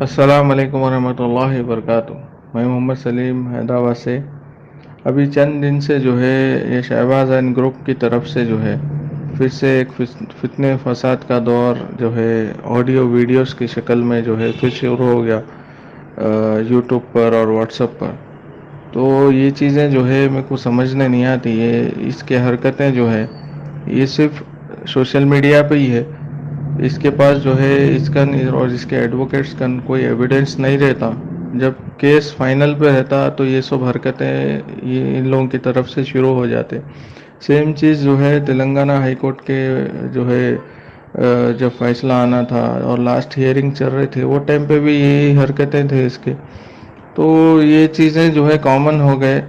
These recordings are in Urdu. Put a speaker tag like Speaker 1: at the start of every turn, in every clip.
Speaker 1: السلام علیکم ورحمۃ اللہ وبرکاتہ۔ میں محمد سلیم حیدرآباد سے۔ ابھی چند دن سے جو ہے یہ شہباز اینڈ گروپ کی طرف سے جو ہے پھر سے ایک فتنے فساد کا دور جو ہے آڈیو ویڈیوز کی شکل میں جو ہے پھر شروع ہو گیا یوٹیوب پر اور واٹس ایپ پر۔ تو یہ چیزیں جو ہے میرے کو سمجھنے نہیں آتی، یہ اس کے حرکتیں جو ہے یہ صرف سوشل میڈیا پہ ہی ہے، اس کے پاس جو ہے اس کا اور اس کے ایڈوکیٹس کا کوئی ایویڈنس نہیں رہتا۔ جب کیس فائنل پہ رہتا تو یہ سب حرکتیں یہ ان لوگوں کی طرف سے شروع ہو جاتے۔ سیم چیز جو ہے تلنگانہ ہائی کورٹ کے جو ہے جب فیصلہ آنا تھا اور لاسٹ ہیئرنگ چل رہے تھے وہ ٹائم پہ بھی یہی حرکتیں تھے اس کے۔ تو یہ چیزیں جو ہے کامن ہو گئے،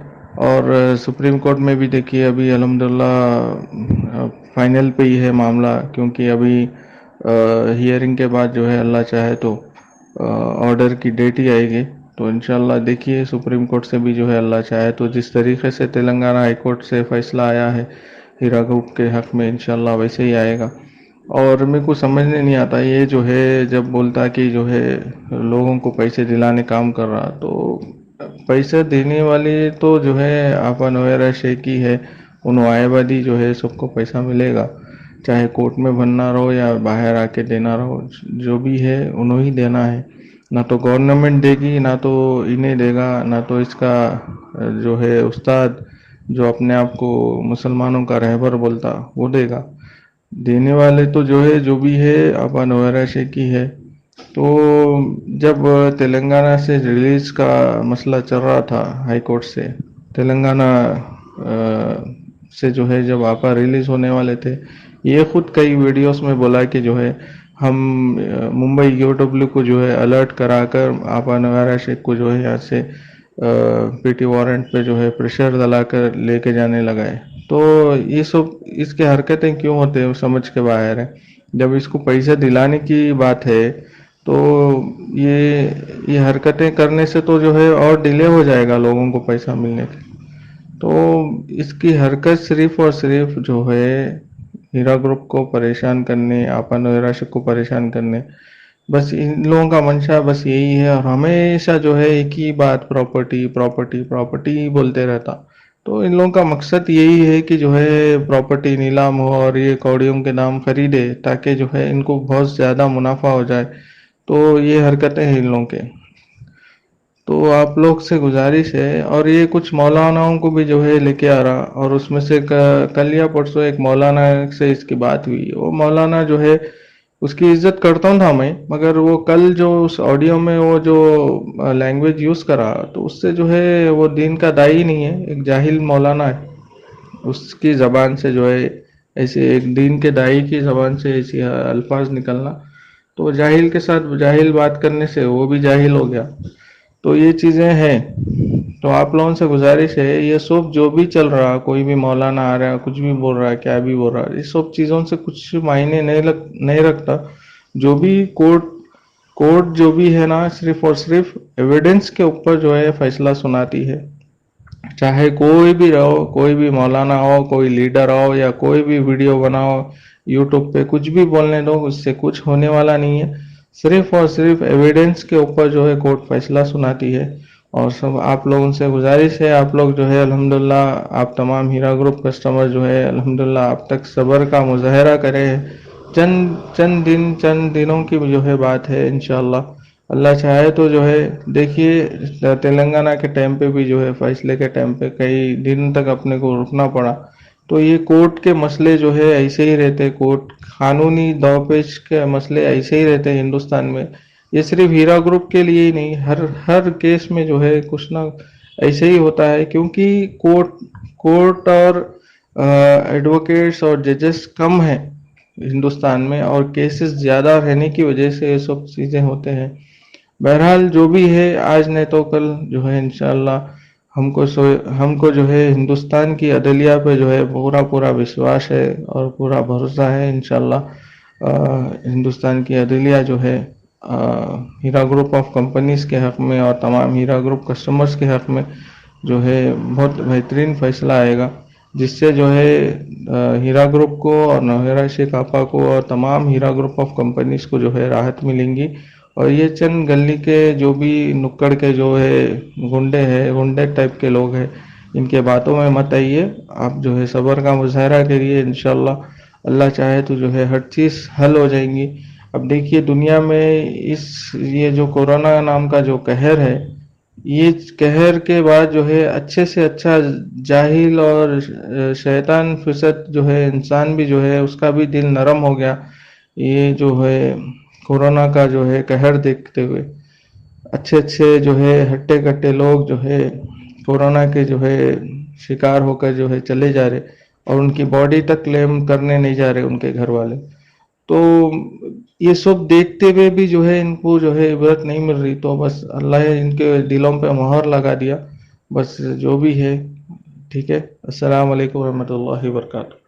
Speaker 1: اور سپریم کورٹ میں بھی دیکھیے ابھی الحمدللہ فائنل پہ ہی ہے معاملہ، کیونکہ ابھی ہیئرنگ کے بعد جو ہے اللہ چاہے تو آرڈر کی ڈیٹ ہی آئے گی۔ تو انشاءاللہ دیکھیے سپریم کورٹ سے بھی جو ہے اللہ چاہے تو جس طریقے سے تلنگانہ ہائی کورٹ سے فیصلہ آیا ہے ہیرا گروپ کے حق میں انشاءاللہ ویسے ہی آئے گا۔ اور میرے کو سمجھنے نہیں آتا یہ جو ہے جب بولتا کہ جو ہے لوگوں کو پیسے دلانے کام کر رہا، تو پیسے دینے والی تو جو ہے آپن وغیرہ شیخی ہے، انہوں آئے بادی جو ہے سب کو پیسہ ملے گا، چاہے کورٹ میں بننا رہو یا باہر آ کے دینا رہو، جو بھی ہے انہوں ہی دینا ہے۔ نہ تو گورنمنٹ دے گی، نہ تو انہیں دے گا، نہ تو اس کا جو ہے استاد جو اپنے آپ کو مسلمانوں کا رہبر بولتا وہ دے گا۔ دینے والے تو جو ہے جو بھی ہے اپن وغیرہ شیخی ہے۔ تو جب تلنگانہ سے ریلیز کا مسئلہ چل رہا تھا ہائی کورٹ سے، تلنگانہ سے جو ہے جب آپا ریلیز ہونے والے تھے، یہ خود کئی ویڈیوز میں بولا کہ جو ہے ہم ممبئی یو ڈبلیو کو جو ہے الرٹ کرا کر آپا نوارا شیخ کو جو ہے یہاں سے پی ٹی وارنٹ پہ جو ہے پریشر ڈلا کر لے کے جانے لگا ہے۔ تو یہ سب اس کے حرکتیں کیوں ہوتے ہیں سمجھ کے باہر ہے۔ جب اس کو پیسہ دلانے کی بات ہے تو یہ حرکتیں کرنے سے تو جو ہے اور ڈیلے ہو جائے گا لوگوں کو پیسہ ملنے کے۔ تو اس کی حرکت صرف اور صرف جو ہے ہیرا گروپ کو پریشان کرنے، آپن وغیرہ کو پریشان کرنے، بس ان لوگوں کا منشا بس یہی ہے، اور ہمیشہ جو ہے ایک ہی بات پراپرٹی پراپرٹی پراپرٹی بولتے رہتا۔ تو ان لوگوں کا مقصد یہی ہے کہ جو ہے پراپرٹی نیلام ہو اور یہ کوڑیوں کے دام خریدے تاکہ جو ہے ان کو بہت زیادہ منافع ہو جائے۔ تو یہ حرکتیں ہیں ان لوگوں کے۔ تو آپ لوگ سے گزارش ہے، اور یہ کچھ مولاناؤں کو بھی جو ہے لے کے آ رہا، اور اس میں سے کل یا پرسوں ایک مولانا سے اس کی بات ہوئی۔ وہ مولانا جو ہے اس کی عزت کرتا ہوں تھا میں، مگر وہ کل جو اس آڈیو میں وہ جو لینگویج یوز کرا تو اس سے جو ہے وہ دین کا دائی نہیں ہے، ایک جاہل مولانا ہے۔ اس کی زبان سے جو ہے ایسے ایک دین کے دائی کی زبان سے ایسی الفاظ نکلنا، تو جاہل کے ساتھ جاہل بات کرنے سے وہ بھی جاہل ہو گیا۔ تو یہ چیزیں ہیں۔ تو آپ لوگوں سے گزارش ہے یہ سب جو بھی چل رہا، کوئی بھی مولانا آ رہا کچھ بھی بول رہا کیا بھی بول رہا، یہ سب چیزوں سے کچھ معنی نہیں رکھتا۔ جو بھی کورٹ جو بھی ہے نا صرف اور صرف ایویڈنس کے اوپر جو ہے فیصلہ سناتی ہے۔ چاہے کوئی بھی رہو، کوئی بھی مولانا ہو، کوئی لیڈر ہو، یا کوئی بھی ویڈیو بناؤ یوٹیوب پہ، کچھ بھی بولنے دو، اس سے کچھ ہونے والا نہیں ہے۔ صرف اور صرف ایویڈنس کے اوپر جو ہے کورٹ فیصلہ سناتی ہے۔ اور سب آپ لوگوں سے گزارش ہے، آپ لوگ جو ہے الحمدللہ آپ تمام ہیرا گروپ کسٹمر جو ہے الحمدللہ اب تک صبر کا مظاہرہ کرے ہیں۔ چند دنوں کی جو ہے بات ہے، انشاءاللہ اللہ چاہے تو جو ہے دیکھیے تلنگانہ کے ٹائم پہ بھی جو ہے فیصلے کے ٹائم پہ کئی دن تک اپنے کو رکنا پڑا۔ تو یہ کورٹ کے مسئلے جو ہے ایسے ہی رہتے، کورٹ قانونی دوپیش کے مسئلے ایسے ہی رہتے ہندوستان میں۔ یہ صرف ہیرا گروپ کے لیے ہی نہیں، ہر کیس میں جو ہے کچھ نہ ایسے ہی ہوتا ہے، کیونکہ کورٹ اور ایڈوکیٹس اور ججز کم ہیں ہندوستان میں، اور کیسز زیادہ رہنے کی وجہ سے یہ سب چیزیں ہوتے ہیں۔ بہرحال جو بھی ہے آج نہیں تو کل جو ہے انشاءاللہ ہم کو جو ہے ہندوستان کی عدلیہ پہ جو ہے پورا وشواس ہے اور پورا بھروسہ ہے۔ انشاءاللہ ہندوستان کی عدلیہ جو ہے ہیرا گروپ آف کمپنیز کے حق میں اور تمام ہیرا گروپ کسٹمرز کے حق میں جو ہے بہت بہترین فیصلہ آئے گا۔ جس سے جو ہے ہیرا گروپ کو اور نوہیرا شیخ آپا کو اور تمام ہیرا گروپ آف کمپنیز کو جو ہے راحت ملیں گی. اور یہ چند گلی کے جو بھی نکڑ کے جو ہے گنڈے ٹائپ کے لوگ ہیں، ان کے باتوں میں مت آئیے. آپ جو ہے صبر کا مظاہرہ کریے، انشاءاللہ اللہ چاہے تو جو ہے ہر چیز حل ہو جائیں گی. اب دیکھیے دنیا میں یہ جو کورونا نام کا جو قہر ہے، یہ قہر کے بعد جو ہے اچھے سے اچھا جاہل اور شیطان فسد جو ہے انسان بھی جو ہے اس کا بھی دل نرم ہو گیا یہ جو ہے کورونا کا جو ہے قہر دیکھتے ہوئے. اچھے اچھے جو ہے ہٹے کٹے لوگ جو ہے کورونا کے جو ہے شکار ہو کر جو ہے چلے جا رہے، اور ان کی باڈی تک کلیم کرنے نہیں جا رہے ان کے گھر والے. تو یہ سب دیکھتے ہوئے بھی جو ہے ان کو جو ہے عبرت نہیں مل رہی. تو بس اللہ ان کے دلوں پہ مہر لگا دیا. بس جو بھی ہے ٹھیک ہے. السلام علیکم ورحمۃ اللہ وبرکاتہ.